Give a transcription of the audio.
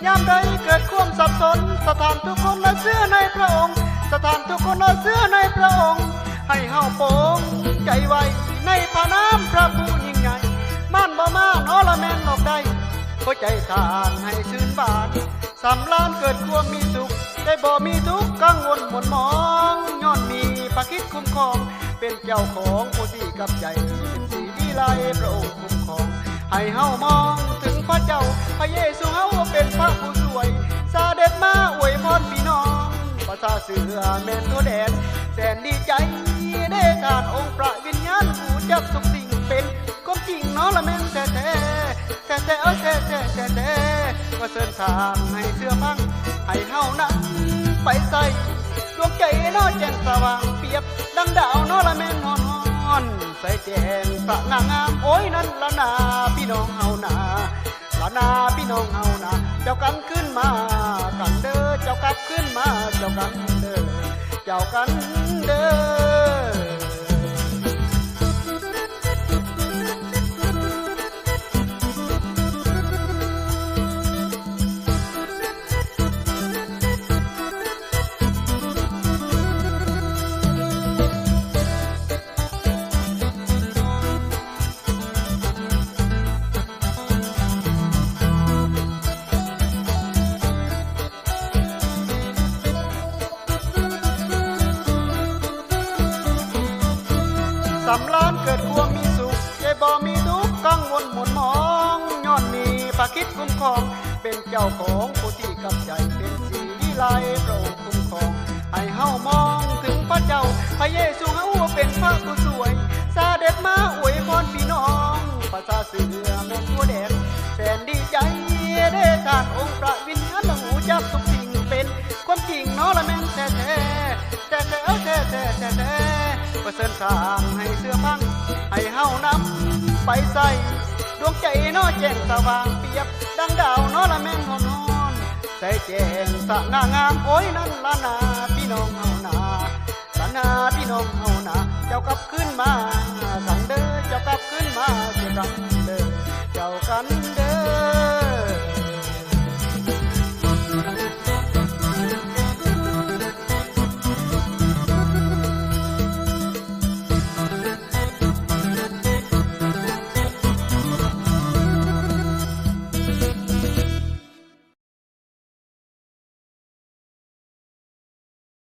ยามใดเกิดความสับสนสถานทุกคนละเสื้อในพระองค์สถานทุกคนละเสื้อในพระองค์ให้เฮาโปงใจไว้ในพระนามพระผู้ยิ่งใหญ่ม่านบ่มาน้อละแม่นออกได้หัวใจทานให้ชื่นบานสำลานเกิดความมีสุขได้บ่มีทุกข์กังวลหม่นหมองย้อนมีพระคิดคุ้มครองเป็นเจ้าของผู้ที่กับใจเป็นสีวิไลพระองค์คุ้มครองให้เฮามองถึงพระเจ้าพระเยซูเฮาเป็นพระผู้สวยเสด็จมาอวยพรพี่น้องประชาเสือแม่นตัวแดนแสนดีใจได้ทานองค์พระวิญญาณผู้จับทุกสิ่งเป็นความจริงน้อละแม่นแต่ว่าเสินทางให้เสื้อพังให้เฮานั้นไปใส่ดวงใจน้อแจ้งสว่างเปรียบดังดาวน้อละแม่นฮอนใส่แจ้งสะงามโอ้ยนั่นละนาพี่น้องเฮานาละนาพี่น้องเฮานาเจ้ากันขึ้นมากันเด้อเจ้ากลับขึ้นมาเจ้ากันเด้อเจ้ากันเด้อสำลานเกิดความมีสุขใจบ่มีทุกข์กังวลหม่นหมองย้อนมีพระคิดคุ้มครองเป็นเจ้าของผู้ที่กับใจเป็นสีวิไลพระองค์คุ้มครองให้เฮามองถึงพระเจ้าพระเยซูเฮาเป็นพระผู้สวยเสด็จมาอวยพรพี่น้องประชาเสือแม่นตัวแดนแสนดีใจได้ทานองค์พระวิญญาณหูจับทุกสิ่งเป็นความจริงน้อละแม่นแท้ว่าเส้นทางให้เสื้อพังให้เฮานำไปใส่ดวงใจน้อแจ้งสว่างเปรียบดังดาวน้อละแม่นฮอนใส่แจ้งสะงามโอ้ยนั่นละนาพี่น้องเฮานาละนาพี่น้องเฮานาเจ้ากลับขึ้นมากันเด้อเจ้ากลับขึ้นมาเจ้ากันเด้อเจ้ากันเด้อ